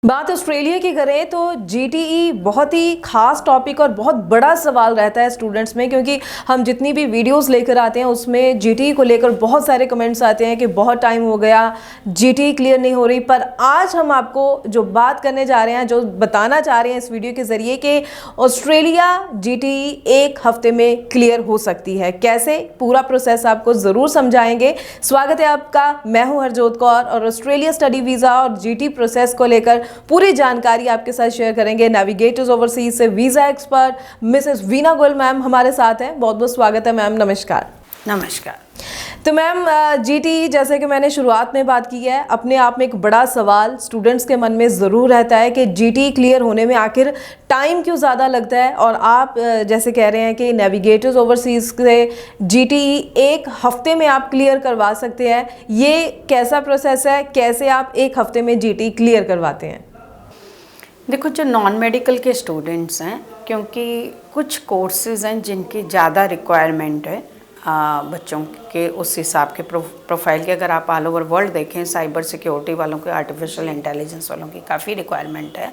बात ऑस्ट्रेलिया की करें तो जीटीई बहुत ही खास टॉपिक और बहुत बड़ा सवाल रहता है स्टूडेंट्स में, क्योंकि हम जितनी भी वीडियोस लेकर आते हैं उसमें जीटीई को लेकर बहुत सारे कमेंट्स आते हैं कि बहुत टाइम हो गया, जीटीई क्लियर नहीं हो रही। पर आज हम आपको जो बात करने जा रहे हैं, जो बताना चाह रहे हैं इस वीडियो के ज़रिए कि ऑस्ट्रेलिया जीटीई एक हफ्ते में क्लियर हो सकती है। कैसे, पूरा प्रोसेस आपको ज़रूर समझाएंगे। स्वागत है आपका, मैं हूँ हरजोत कौर और ऑस्ट्रेलिया स्टडी वीज़ा और जीटीई प्रोसेस को लेकर पूरी जानकारी आपके साथ शेयर करेंगे। नेविगेटर्स ओवरसीज से visa expert Mrs Veena Goyal ma'am हमारे साथ हैं। बहुत बहुत स्वागत है मैम, नमस्कार। नमस्कार। तो मैम, जीटीई जैसे कि मैंने शुरुआत में बात की है, अपने आप में एक बड़ा सवाल स्टूडेंट्स के मन में ज़रूर रहता है कि जीटीई क्लियर होने में आखिर टाइम क्यों ज़्यादा लगता है। और आप जैसे कह रहे हैं कि नेविगेटर्स ओवरसीज़ से जीटीई एक हफ्ते में आप क्लियर करवा सकते हैं, ये कैसा प्रोसेस है? कैसे आप एक हफ्ते में जीटीई क्लियर करवाते हैं? देखो, जो नॉन मेडिकल के स्टूडेंट्स हैं, क्योंकि कुछ कोर्सेज़ हैं जिनकी ज़्यादा रिक्वायरमेंट है बच्चों के उस हिसाब के प्रोफाइल के। अगर आप ऑल ओवर वर्ल्ड देखें, साइबर सिक्योरिटी वालों के, आर्टिफिशियल इंटेलिजेंस वालों की काफ़ी रिक्वायरमेंट है।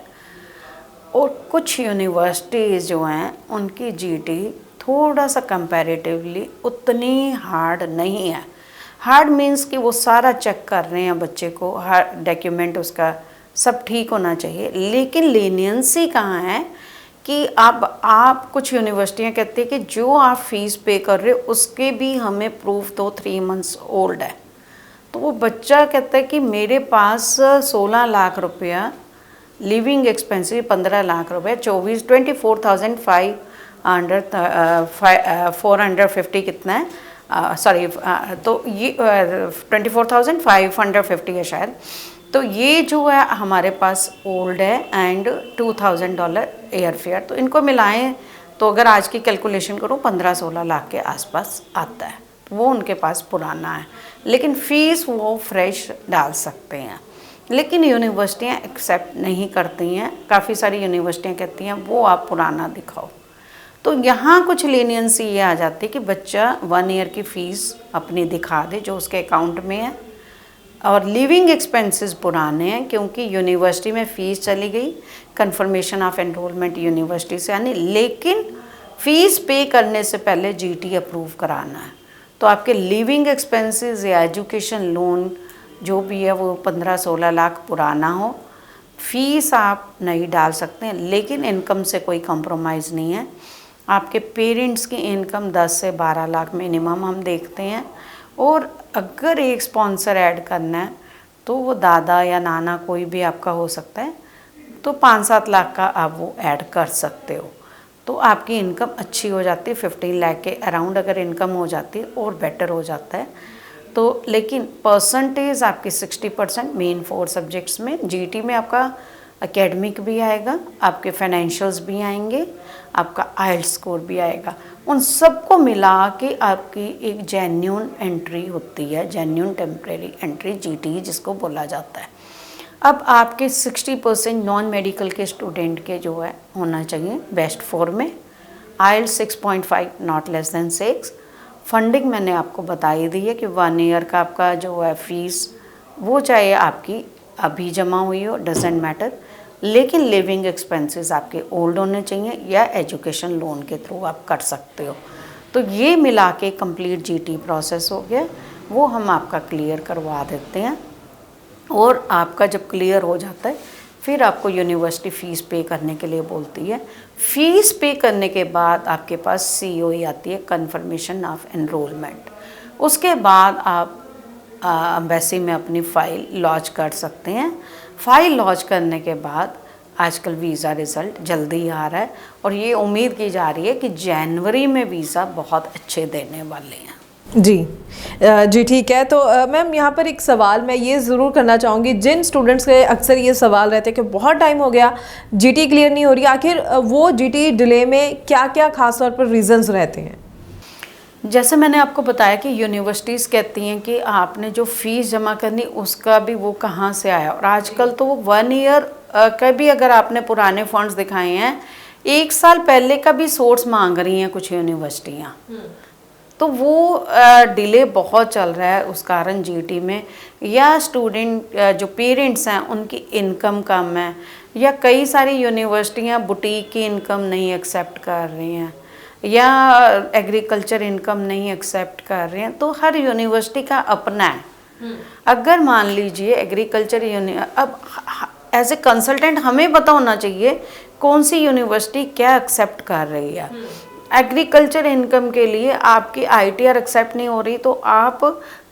और कुछ यूनिवर्सिटीज़ जो हैं उनकी जीटीई थोड़ा सा कंपैरेटिवली उतनी हार्ड नहीं है। हार्ड मीन्स कि वो सारा चेक कर रहे हैं बच्चे को, हर डॉक्यूमेंट उसका सब ठीक होना चाहिए। लेकिन लीनियंसी कहाँ है कि आप कुछ यूनिवर्सिटियाँ कहती है कि जो आप फीस पे कर रहे हो उसके भी हमें प्रूफ दो 3 मंथ्स ओल्ड है। तो वो बच्चा कहता है कि मेरे पास 16 लाख रुपया लिविंग एक्सपेंसिव, 15 लाख रुपये, 450 कितना है, सॉरी, तो ये 24,550 है शायद। तो ये जो है हमारे पास ओल्ड है एंड $2,000 एयर फेयर। तो इनको मिलाएं तो अगर आज की कैलकुलेशन करूँ 15-16 लाख के आसपास आता है। वो उनके पास पुराना है, लेकिन फ़ीस वो फ्रेश डाल सकते हैं। लेकिन यूनिवर्सिटियाँ एक्सेप्ट नहीं करती हैं। काफ़ी सारी यूनिवर्सिटियाँ कहती हैं वो आप पुराना दिखाओ। तो यहाँ कुछ लीनियंसी ये आ जाती है कि बच्चा 1 ईयर की फ़ीस अपनी दिखा दे जो उसके अकाउंट में है, और लिविंग एक्सपेंसेस पुराने हैं क्योंकि यूनिवर्सिटी में फ़ीस चली गई, कंफर्मेशन ऑफ एनरोलमेंट यूनिवर्सिटी से आनी, लेकिन फ़ीस पे करने से पहले जीटीई अप्रूव कराना है। तो आपके लिविंग एक्सपेंसेस या एजुकेशन लोन जो भी है वो 15-16 लाख पुराना हो, फ़ीस आप नहीं डाल सकते हैं। लेकिन इनकम से कोई कंप्रोमाइज़ नहीं है। आपके पेरेंट्स की इनकम 10 से 12 लाख मिनिमम हम देखते हैं। और अगर एक स्पॉन्सर ऐड करना है तो वो दादा या नाना कोई भी आपका हो सकता है, तो 5-7 लाख का आप वो ऐड कर सकते हो। तो आपकी इनकम अच्छी हो जाती है, 15 लाख के अराउंड अगर इनकम हो जाती है और बेटर हो जाता है। तो लेकिन परसेंटेज आपकी 60% मेन 4 सब्जेक्ट्स में, जीटी में आपका एकेडमिक भी आएगा, आपके फाइनेंशियल्स भी आएंगे, आपका आइल्स स्कोर भी आएगा। उन सबको मिला के आपकी एक जेन्युइन एंट्री होती है, जेन्युइन टेम्परेरी एंट्री जीटीई जिसको बोला जाता है। अब आपके 60% नॉन मेडिकल के स्टूडेंट के जो है होना चाहिए बेस्ट 4 में, आइल्स 6.5 नॉट लेस देन 6। फंडिंग मैंने आपको बता ही दी है कि 1 ईयर का आपका जो है फीस वो चाहे आपकी अभी जमा हुई हो, डजेंट मैटर, लेकिन लिविंग एक्सपेंसेस आपके ओल्ड होने चाहिए या एजुकेशन लोन के थ्रू आप कर सकते हो। तो ये मिला के कंप्लीट जीटी प्रोसेस हो गया, वो हम आपका क्लियर करवा देते हैं। और आपका जब क्लियर हो जाता है फिर आपको यूनिवर्सिटी फ़ीस पे करने के लिए बोलती है। फ़ीस पे करने के बाद आपके पास सीओई आती है, कन्फर्मेशन ऑफ एनरोलमेंट। उसके बाद आप एम्बेसी में अपनी फ़ाइल लॉन्च कर सकते हैं। फ़ाइल लॉन्च करने के बाद आजकल वीज़ा रिज़ल्ट जल्दी आ रहा है और ये उम्मीद की जा रही है कि जनवरी में वीज़ा बहुत अच्छे देने वाले हैं। जी ठीक है। तो मैम, यहाँ पर एक सवाल मैं ये ज़रूर करना चाहूँगी, जिन स्टूडेंट्स के अक्सर ये सवाल रहते हैं कि बहुत टाइम हो गया, जीटीई क्लियर नहीं हो रही, आखिर वो जीटीई डिले में क्या क्या खास तौर पर रीज़न्स रहते हैं? जैसे मैंने आपको बताया कि यूनिवर्सिटीज़ कहती हैं कि आपने जो फ़ीस जमा करनी उसका भी वो कहाँ से आया, और आजकल तो वो 1 ईयर का भी अगर आपने पुराने फंड्स दिखाए हैं, 1 साल पहले का भी सोर्स मांग रही हैं कुछ यूनिवर्सिटियाँ। तो वो डिले बहुत चल रहा है उस कारण जीटी में, या स्टूडेंट जो पेरेंट्स हैं उनकी इनकम कम है, या कई सारी यूनिवर्सिटियां बुटीक की इनकम नहीं एक्सेप्ट कर रही हैं, या एग्रीकल्चर इनकम नहीं एक्सेप्ट कर रहे हैं। तो हर यूनिवर्सिटी का अपना है। अगर मान लीजिए एग्रीकल्चर अब एज ए कंसल्टेंट हमें पता होना चाहिए कौन सी यूनिवर्सिटी क्या एक्सेप्ट कर रही है। एग्रीकल्चर इनकम के लिए आपकी आईटीआर एक्सेप्ट नहीं हो रही तो आप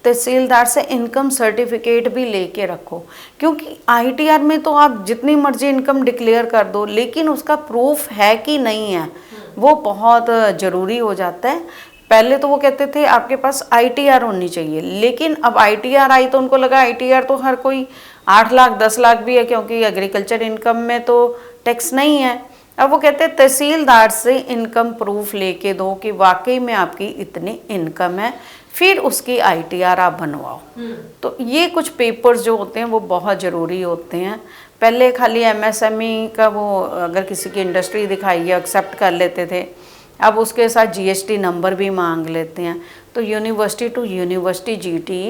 तहसीलदार से इनकम सर्टिफिकेट भी लेके रखो, क्योंकि आईटीआर में तो आप जितनी मर्जी इनकम डिक्लेयर कर दो, लेकिन उसका प्रूफ है कि नहीं है वो बहुत ज़रूरी हो जाता है। पहले तो वो कहते थे आपके पास आईटीआर होनी चाहिए, लेकिन अब आईटीआर आई तो उनको लगा आईटीआर तो हर कोई 8 लाख 10 लाख भी है, क्योंकि एग्रीकल्चर इनकम में तो टैक्स नहीं है। अब वो कहते हैं तहसीलदार से इनकम प्रूफ लेके दो कि वाकई में आपकी इतनी इनकम है, फिर उसकी आईटीआर आप बनवाओ। तो ये कुछ पेपर्स जो होते हैं वो बहुत ज़रूरी होते हैं। पहले खाली एमएसएमई का वो अगर किसी की इंडस्ट्री दिखाई है एक्सेप्ट कर लेते थे, अब उसके साथ जीएसटी नंबर भी मांग लेते हैं। तो यूनिवर्सिटी टू यूनिवर्सिटी जीटी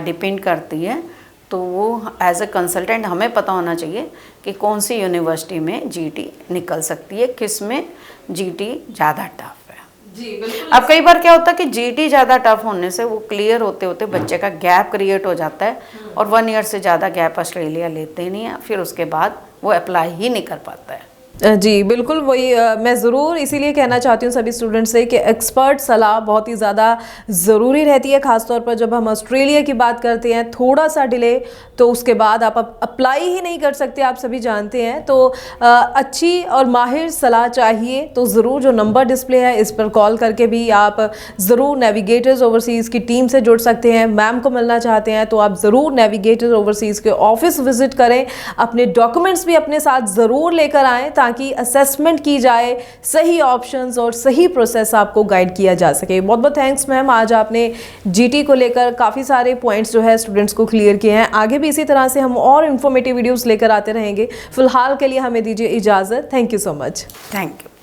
डिपेंड करती है। तो वो एज ए कंसल्टेंट हमें पता होना चाहिए कि कौन सी यूनिवर्सिटी में जीटी निकल सकती है, किस में जीटी ज़्यादा टफ है। जी बिल्कुल। अब कई बार क्या होता है कि जीटी ज़्यादा टफ होने से वो क्लियर होते होते बच्चे का गैप क्रिएट हो जाता है, और 1 ईयर से ज़्यादा गैप ऑस्ट्रेलिया लेते ही नहीं है, फिर उसके बाद वो अप्लाई ही नहीं कर पाता है। जी बिल्कुल, वही मैं ज़रूर इसीलिए कहना चाहती हूँ सभी स्टूडेंट्स से कि एक्सपर्ट सलाह बहुत ही ज़्यादा ज़रूरी रहती है, ख़ासतौर पर जब हम ऑस्ट्रेलिया की बात करते हैं। थोड़ा सा डिले तो उसके बाद आप अप्लाई ही नहीं कर सकते, आप सभी जानते हैं। तो अच्छी और माहिर सलाह चाहिए तो ज़रूर जो नंबर डिस्प्ले है इस पर कॉल करके भी आप ज़रूर नेविगेटर्स ओवरसीज़ की टीम से जुड़ सकते हैं। मैम को मिलना चाहते हैं तो आप ज़रूर नेविगेटर्स ओवरसीज़ के ऑफिस विज़िट करें, अपने डॉक्यूमेंट्स भी अपने साथ ज़रूर लेकर आएँ ताकि असेसमेंट की जाए, सही ऑप्शंस और सही प्रोसेस आपको गाइड किया जा सके। बहुत बहुत थैंक्स मैम, आज आपने जीटी को लेकर काफ़ी सारे पॉइंट्स जो है स्टूडेंट्स को क्लियर किए हैं। आगे भी इसी तरह से हम और इन्फॉर्मेटिव वीडियोस लेकर आते रहेंगे। फिलहाल के लिए हमें दीजिए इजाज़त। Thank you so much. Thank you.